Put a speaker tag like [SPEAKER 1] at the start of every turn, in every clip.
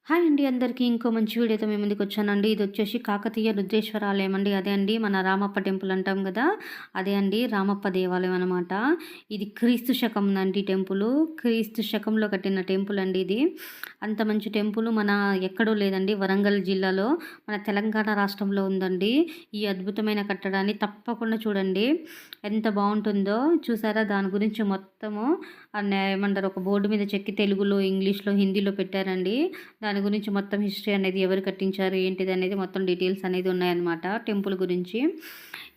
[SPEAKER 1] Hi అండి అందరికీ ఇంకో మంచి వీడియోతో మీ ముందుకు వచ్చానండి. ఇది వచ్చేసి కాకతీయ రుద్రేశ్వర ఆలయం అండి. అదే అండి మన రామప్ప టెంపుల్ అంటాం కదా, అదే అండి రామప్ప దేవాలయం అనమాట. ఇది క్రీస్తు శకం అండి టెంపుల్. క్రీస్తు శకంలో కట్టిన టెంపుల్ అండి ఇది. అంత మంచి టెంపుల్ మన ఎక్కడో లేదండి, వరంగల్ జిల్లాలో మన తెలంగాణ రాష్ట్రంలో ఉందండి. ఈ అద్భుతమైన కట్టడాన్ని తప్పకుండా చూడండి, ఎంత బాగుంటుందో. చూసారా, దాని గురించి మొత్తము ఏమంటారు, ఒక బోర్డు మీద చెక్కి తెలుగులో, ఇంగ్లీష్లో, హిందీలో పెట్టారండి. దాని గురించి మొత్తం హిస్టరీ అనేది, ఎవరు కట్టించారు ఏంటిది అనేది మొత్తం డీటెయిల్స్ అనేది ఉన్నాయన్నమాట టెంపుల్ గురించి.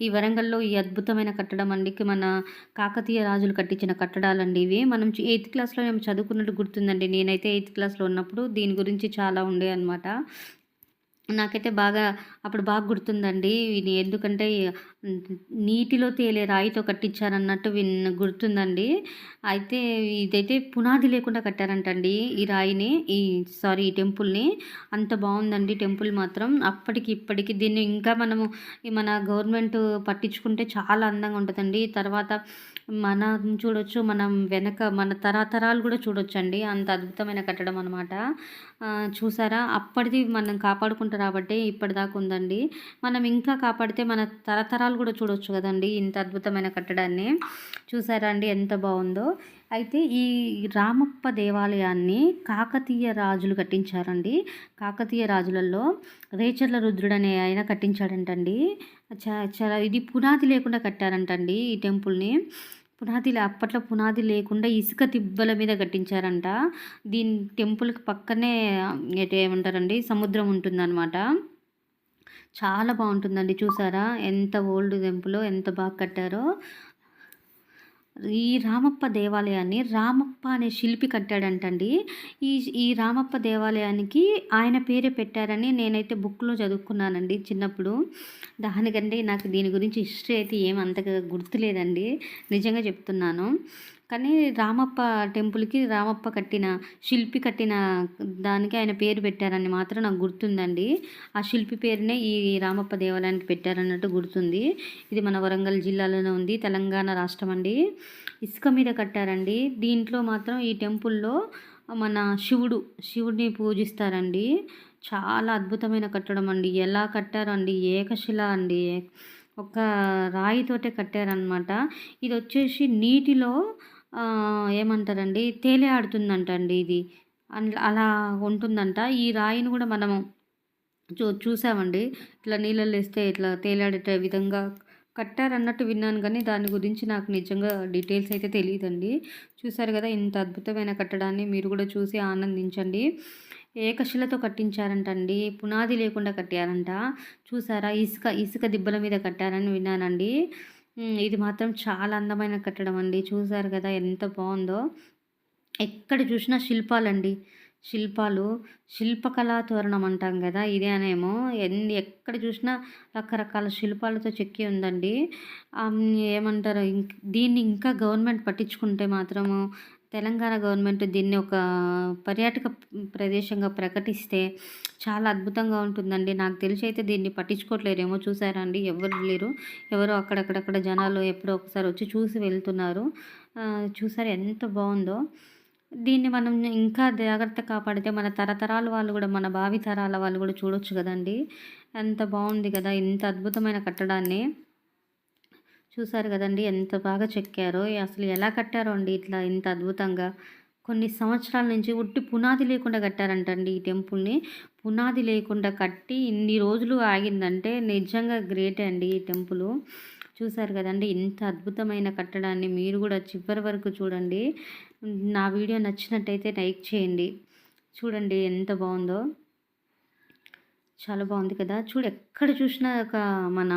[SPEAKER 1] ఈ వరంగల్లో ఈ అద్భుతమైన కట్టడం అండి మన కాకతీయ రాజులు కట్టించిన కట్టడాలండి ఇవి. మనం 8th క్లాస్లో మేము చదువుకున్నట్టు గుర్తుందండి. నేనైతే 8th క్లాస్లో ఉన్నప్పుడు దీని గురించి చాలా ఉండే అనమాట. నాకైతే అప్పుడు బాగా గుర్తుందండి. ఇది ఎందుకంటే నీటిలో తేలే రాయితో కట్టించారన్నట్టు గుర్తుందండి. అయితే ఇదైతే పునాది లేకుండా కట్టారంటండి ఈ రాయిని, ఈ టెంపుల్ని. అంత బాగుందండి టెంపుల్ మాత్రం. అప్పటికి ఇప్పటికి దీన్ని ఇంకా మనము మన గవర్నమెంట్ పట్టించుకుంటే చాలా అందంగా ఉంటుందండి. తర్వాత మనం చూడొచ్చు, మనం వెనక మన తరతరాలు కూడా చూడొచ్చండి. అంత అద్భుతమైన కట్టడం అనమాట. చూసారా, అప్పటిది మనం కాపాడుకుంటారు కాబట్టి ఇప్పటిదాకా ఉందండి. మనం ఇంకా కాపాడితే మన తరతరాలు కూడా చూడొచ్చు కదండి ఇంత అద్భుతమైన కట్టడాన్ని. చూసారా అండి ఎంత బాగుందో. అయితే ఈ రామప్ప దేవాలయాన్ని కాకతీయ రాజులు కట్టించారండి. కాకతీయ రాజులలో రేచర్ల రుద్రుడు అనే ఆయన కట్టించాడంటండి. చాలా ఇది పునాది లేకుండా కట్టారంటండి ఈ టెంపుల్ని. అప్పట్లో పునాది లేకుండా ఇసుక తిబ్బల మీద కట్టించారంట. దీని టెంపుల్కి పక్కనే ఏమంటారండి, సముద్రం ఉంటుందన్నమాట. చాలా బాగుంటుందండి. చూసారా ఎంత ఓల్డ్ టెంపుల్, ఎంత బాగా కట్టారో. ఈ రామప్ప దేవాలయాన్ని రామప్ప అనే శిల్పి కట్టాడంటండి. ఈ ఈ రామప్ప దేవాలయానికి ఆయన పేరే పెట్టారని నేనైతే బుక్లో చదువుకున్నానండి చిన్నప్పుడు. దానికంటే నాకు దీని గురించి హిస్టరీ అయితే అంతగా గుర్తులేదండి, నిజంగా చెప్తున్నాను. కానీ రామప్ప టెంపుల్కి శిల్పి కట్టిన దానికి ఆయన పేరు పెట్టారని మాత్రం నాకు గుర్తుందండి. ఆ శిల్పి పేరునే ఈ రామప్ప దేవాలయానికి పెట్టారన్నట్టు గుర్తుంది. ఇది మన వరంగల్ జిల్లాలోనే ఉంది, తెలంగాణ రాష్ట్రం అండి. ఇసుక మీద కట్టారండి. దీంట్లో మాత్రం ఈ టెంపుల్లో మన శివుడిని పూజిస్తారండి. చాలా అద్భుతమైన కట్టడం అండి. ఎలా కట్టారండి, ఏకశిల అండి, ఒక రాయితోటే కట్టారనమాట. ఇది వచ్చేసి నీటిలో ఏమంటారండి, తేలే ఆడుతుందంటండి ఇది. అలా ఉంటుందంట. ఈ రాయిని కూడా మనము చూసామండి. ఇట్లా నీళ్ళల్లో వేస్తే ఇట్లా తేలాడే విధంగా కట్టారన్నట్టు విన్నాను, కానీ దాని గురించి నాకు నిజంగా డీటెయిల్స్ అయితే తెలియదండి. చూసారు కదా, ఇంత అద్భుతమైన కట్టడాన్ని మీరు కూడా చూసి ఆనందించండి. ఏకశిలతో కట్టించారంటండి, పునాది లేకుండా కట్టారంట. చూసారా, ఇసుక దిబ్బల మీద కట్టారని విన్నానండి. ఇది మాత్రం చాలా అందమైన కట్టడం అండి. చూసారు కదా ఎంత బాగుందో. ఎక్కడ చూసినా శిల్పాలండి, శిల్పకళా తోరణం అంటాం కదా, ఇదేనేమో. ఎక్కడ చూసినా రకరకాల శిల్పాలతో చెక్కి ఉందండి. ఏమంటారు, దీన్ని ఇంకా గవర్నమెంట్ పట్టించుకుంటే మాత్రము, తెలంగాణ గవర్నమెంట్ దీన్ని ఒక పర్యాటక ప్రదేశంగా ప్రకటిస్తే చాలా అద్భుతంగా ఉంటుందండి. నాకు తెలిసి అయితే దీన్ని పట్టించుకోవట్లేరేమో. చూసారా అండి, ఎవరు లేరు, ఎవరో అక్కడక్కడక్కడ జనాలు ఎప్పుడో ఒకసారి వచ్చి చూసి వెళ్తున్నారు. చూసారు ఎంత బాగుందో. దీన్ని మనం ఇంకా జాగ్రత్త కాపాడితే మన తరతరాల వాళ్ళు కూడా, మన భావి తరాల వాళ్ళు కూడా చూడొచ్చు కదండి. ఎంత బాగుంది కదా ఇంత అద్భుతమైన కట్టడాన్ని. చూసారు కదండి ఎంత బాగా చెక్కారో. అసలు ఎలా కట్టారో అండి ఇట్లా ఇంత అద్భుతంగా. కొన్ని సంవత్సరాల నుంచి ఉట్టి పునాది లేకుండా కట్టారంటండి ఈ టెంపుల్ని. పునాది లేకుండా కట్టి ఇన్ని రోజులు ఆగిందంటే నిజంగా గ్రేటే అండి ఈ టెంపుల్. చూసారు కదండి ఇంత అద్భుతమైన కట్టడాన్ని. మీరు కూడా చివరి వరకు చూడండి. నా వీడియో నచ్చినట్టయితే లైక్ చేయండి. చూడండి ఎంత బాగుందో, చాలా బాగుంది కదా. ఎక్కడ చూసినా ఒక మన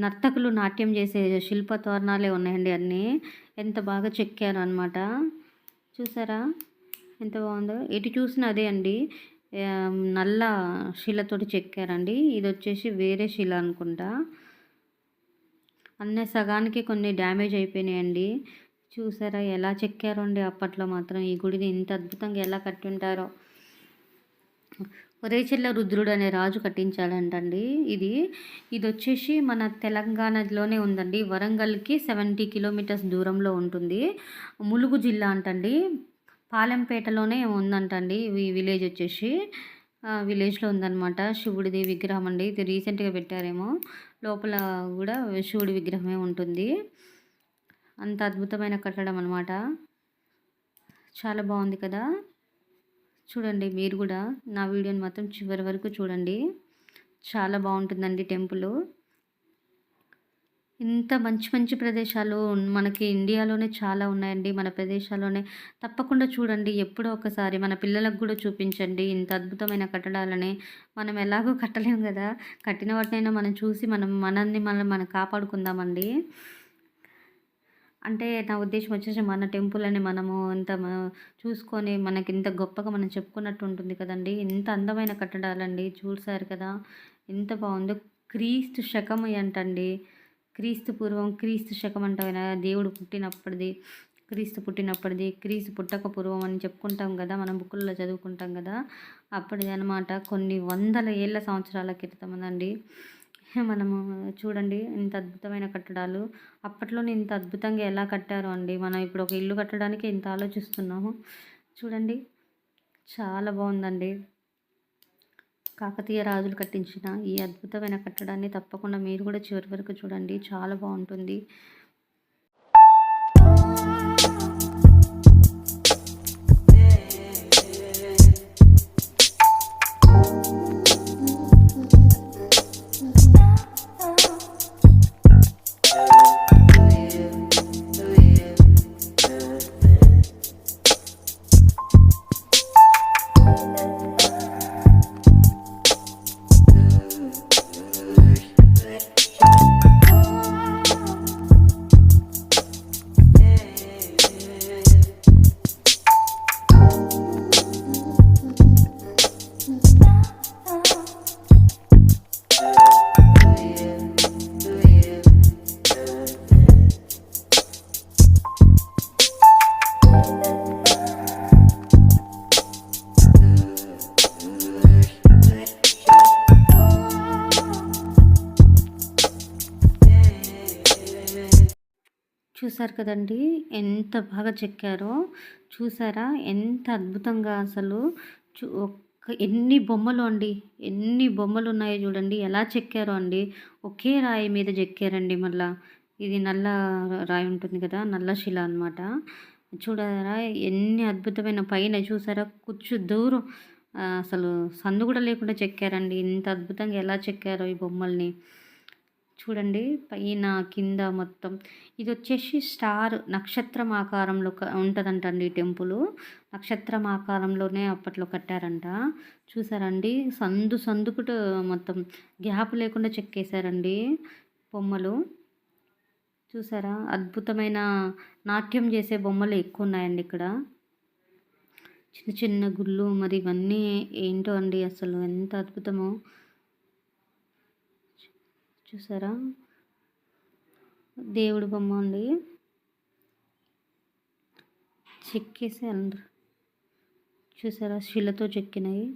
[SPEAKER 1] నర్తకులు నాట్యం చేసే శిల్ప తోరణాలే ఉన్నాయండి అన్నీ. ఎంత బాగా చెక్కారు అనమాట. చూసారా ఎంత బాగుందో. ఎటు చూసినా అదే అండి, నల్ల శిలతోటి చెక్కారండి. ఇది వచ్చేసి వేరే శిల అనుకుంటా. అన్నీ సగానికి కొన్ని డ్యామేజ్ అయిపోయినాయండి. చూసారా ఎలా చెక్కారో అండి. అప్పట్లో మాత్రం ఈ గుడిని ఇంత అద్భుతంగా ఎలా కట్టుంటారో. రేచెర్ల రుద్రుడు అనే రాజు కట్టించాడంటండి ఇది వచ్చేసి మన తెలంగాణలోనే ఉందండి. వరంగల్కి 70 కిలోమీటర్స్ దూరంలో ఉంటుంది. ములుగు జిల్లా అంటండి, పాలెంపేటలోనే ఉందంటండి ఈ విలేజ్ వచ్చేసి. విలేజ్‌లో ఉందనమాట. శివుడిది విగ్రహం అండి. ఇది రీసెంట్‌గా పెట్టారేమో. లోపల గూడా శివుడి విగ్రహమే ఉంటుంది. అంత అద్భుతమైన కట్టడం అనమాట. చాలా బావుంది కదా! చూడండి మీరు గూడా నా వీడియోని మాత్రం చివరి వరకు చూడండి. చాలా బావుంటుందండి టెంపులు. ఇంత మంచి మంచి ప్రదేశాలు మనకి ఇండియాలోనే చాలా ఉన్నాయండి. మన ప్రదేశాల్లోనే తప్పకుండా చూడండి. ఎప్పుడో ఒకసారి మన పిల్లలకు గూడా చూపించండి. ఇంత అద్భుతమైన కట్టడాలని. మనం ఎలాగో కట్టలేం గదా! కట్టిన వాటినైనా మనం చూసి మనల్ని మనం కాపాడుకుందామండి. అంటే నా ఉద్దేశ్యం వచ్చేసి మన టెంపులని మనము ఇంత చూసుకొని మనకింత గొప్పగా మనం చెప్పుకున్నట్టు ఉంటుంది కదండీ! ఇంత అందమైన కట్టడాలండి. చూసారు కదా! ఎంత బావుందో. క్రీస్తు శకం అంటండి. క్రీస్తు పూర్వం, క్రీస్తు శకం అంటాం కదా! దేవుడు పుట్టినప్పటిది, క్రీస్తు పుట్టినప్పటిది, క్రీస్తు పుట్టక పూర్వం అని చెప్పుకుంటాం కదా! మనం బుక్కుల్లో చదువుకుంటాం కదా! అప్పటిదనమాట. కొన్ని వందల ఏళ్ల సంవత్సరాల క్రితమనండి. మనము చూడండి ఇంత అద్భుతమైన కట్టడాలు. అప్పట్లోనే ఇంత అద్భుతంగా ఎలా కట్టారో అండి. మనం ఇప్పుడు ఒక ఇల్లు కట్టడానికి ఇంత ఆలోచిస్తున్నాము. చూడండి చాలా బావుందండి. కాకతీయ రాజులు కట్టించిన ఈ అద్భుతమైన కట్టడాన్ని తప్పకుండా మీరు కూడా చివరి వరకు చూడండి. చాలా బావుంటుంది. చూసారు కదండీ! ఎంత బాగా చెక్కారో. చూసారా? ఎంత అద్భుతంగా అసలు. ఎన్ని బొమ్మలు అండి. ఎన్ని బొమ్మలున్నాయో చూడండి. ఎలా చెక్కారో అండి. ఒకే రాయి మీద చెక్కారండి మళ్ళా. ఇది నల్ల రాయి ఉంటుంది కదా! నల్ల శిల అనమాట. చూడారా ఎన్ని అద్భుతమైన పైన చూసారా? దూరం అసలు సందు కూడా లేకుండా చెక్కారండి. ఇంత అద్భుతంగా ఎలా చెక్కారో ఈ బొమ్మల్ని. చూడండి పైన, కింద మొత్తం. ఇదొచ్చేసి స్టార్ నక్షత్రం ఆకారంలో ఉంటదంటండి ఈ టెంపులు. నక్షత్రం ఆకారంలోనే అప్పట్లో కట్టారంట. చూసారండి? సందుకుట మొత్తం గ్యాప్ లేకుండా చెక్కేశారండి బొమ్మలు. చూసారా? అద్భుతమైన నాట్యం చేసే బొమ్మలు ఎక్కువున్నాయండి ఇక్కడ. చిన్న చిన్న గుళ్ళు మరి ఇవన్నీ ఏంటో అండి అసలు ఎంత అద్భుతమో. చూసారా? దేవుడి బొమ్మ అండి. చెక్కేసారు. చూసారా? శిలతో చెక్కినవి.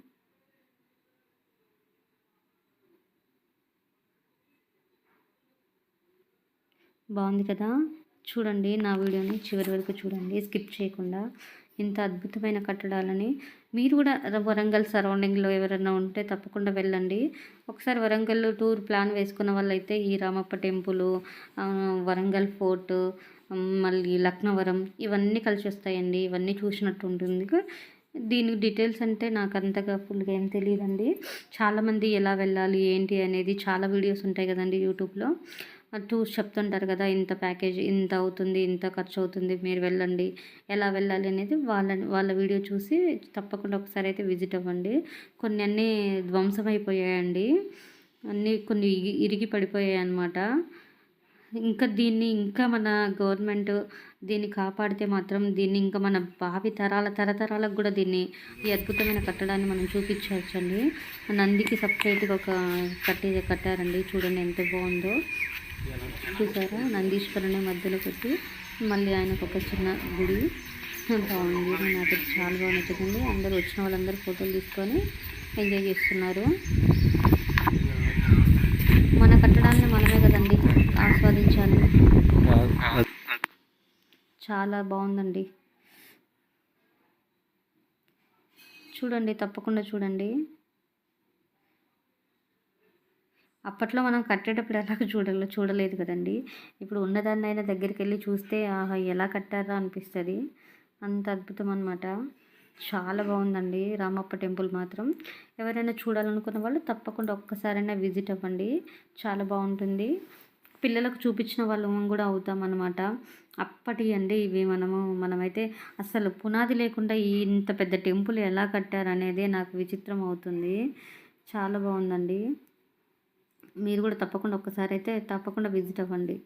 [SPEAKER 1] బాగుంది కదా! చూడండి నా వీడియోని చివరి వరకు చూడండి. స్కిప్ చేయకుండా. ఇంత అద్భుతమైన కట్టడాలని మీరు కూడా వరంగల్ సరౌండింగ్లో ఎవరైనా ఉంటే తప్పకుండా వెళ్ళండి. ఒకసారి వరంగల్ టూర్ ప్లాన్ వేసుకున్న వాళ్ళైతే ఈ రామప్ప టెంపుల్, వరంగల్ ఫోర్ట్, మళ్ళీ లక్నవరం ఇవన్నీ కలిసి వస్తాయండి. ఇవన్నీ చూసినట్టు ఉంటుంది. దీనికి డీటెయిల్స్ అంటే నాకు అంతగా ఫుల్గా ఏం తెలియదండి. చాలామంది ఎలా వెళ్ళాలి ఏంటి అనేది చాలా వీడియోస్ ఉంటాయి కదండి యూట్యూబ్లో. టూర్స్ చెప్తుంటారు కదా, ఇంత ప్యాకేజ్ ఇంత అవుతుంది, ఇంత ఖర్చు అవుతుంది, మీరు వెళ్ళండి, ఎలా వెళ్ళాలి అనేది వాళ్ళ వీడియో చూసి తప్పకుండా ఒకసారి అయితే విజిట్ అవ్వండి. అన్నీ ధ్వంసమైపోయాయండి. కొన్ని ఇరిగి పడిపోయాయి అన్నమాట. దీన్ని మన గవర్నమెంట్ దీన్ని కాపాడితే మాత్రం దీన్ని ఇంకా మన భావి తరతరాలకు కూడా ఈ అద్భుతమైన కట్టడాన్ని మనం చూపించవచ్చండి. నందికి సపరేట్గా ఒక కట్టారండి. చూడండి ఎంత బాగుందో. చూసారా? నందీశ్వరుని మధ్యలో పెట్టి మళ్ళీ ఆయనకు ఒక చిన్న గుడి బాగుంది. నాకు చాలా బాగా నచ్చుతుంది. అందరూ వచ్చిన వాళ్ళందరూ ఫోటోలు తీసుకొని ఎంజాయ్ చేస్తున్నారు. మన కట్టడాన్ని మనమే కదండి ఆస్వాదించాలి. చాలా బాగుందండి. చూడండి తప్పకుండా చూడండి. అప్పట్లో మనం కట్టేటప్పుడు ఎలాగ చూడలేదు కదండీ. ఇప్పుడు ఉన్నదాన్నైనా దగ్గరికెళ్ళి చూస్తే ఆహా! ఎలా కట్టారా అనిపిస్తది. అంత అద్భుతం అనమాట. చాలా బావుందండి రామప్ప టెంపుల్ మాత్రం. ఎవరైనా చూడాలనుకున్న వాళ్ళు తప్పకుండా ఒక్కసారైనా విజిట్ అవ్వండి. చాలా బావుంటుంది. పిల్లలకు చూపించిన వాళ్ళం కూడా అవుతామనమాట. అప్పటియండి ఇవి మనమైతే అసలు పునాది లేకుండా ఇంత పెద్ద టెంపుల్ ఎలా కట్టారనేదే నాకు విచిత్రం అవుతుంది. చాలా బావుందండి. మీరు కూడా తప్పకుండా విజిట్ అవ్వండి.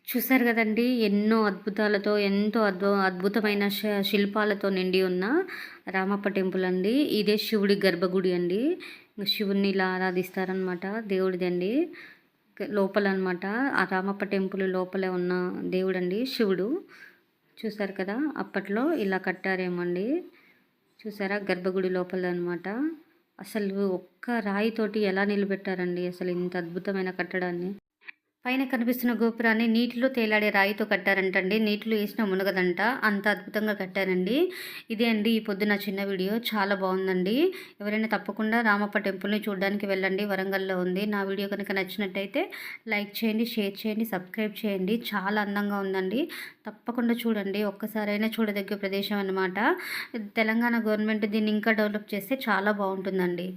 [SPEAKER 1] చూసారు కదండి, ఎన్నో అద్భుతాలతో ఎంతో అద్భుతమైన శిల్పాలతో నిండి ఉన్న రామప్ప టెంపుల్ అండి. ఇదే శివుడి గర్భగుడి అండి. శివుడిని ఇలా ఆరాధిస్తారనమాట. దేవుడిదండి లోపల అనమాట. ఆ రామప్ప టెంపుల్ లోపలే ఉన్న దేవుడండి శివుడు. చూసారు కదా, అప్పట్లో ఇలా కట్టారేమండి. చూసారా, గర్భగుడి లోపల అనమాట. అసలు ఒక్క రాయితోటి ఎలా నిలబెట్టారండి అసలు ఇంత అద్భుతమైన కట్టడాన్ని. పైన కనిపిస్తున్న గోపురాన్ని నీటిలో తేలాడే రాయితో కట్టారంటండి. నీటిలో వేసినా మునగదంట. అంత అద్భుతంగా కట్టారండి. ఇదే అండి ఈ పొద్దున చిన్న వీడియో. చాలా బాగుందండి. ఎవరైనా తప్పకుండా రామప్ప టెంపుల్ని చూడడానికి వెళ్ళండి. వరంగల్లో ఉంది. నా వీడియో కనుక నచ్చినట్టయితే లైక్ చేయండి, షేర్ చేయండి, సబ్స్క్రైబ్ చేయండి. చాలా అందంగా ఉందండి. తప్పకుండా చూడండి. ఒక్కసారైనా చూడదగ్గ ప్రదేశం అన్నమాట. తెలంగాణ గవర్నమెంట్ దీన్ని ఇంకా డెవలప్ చేస్తే చాలా బాగుంటుందండి.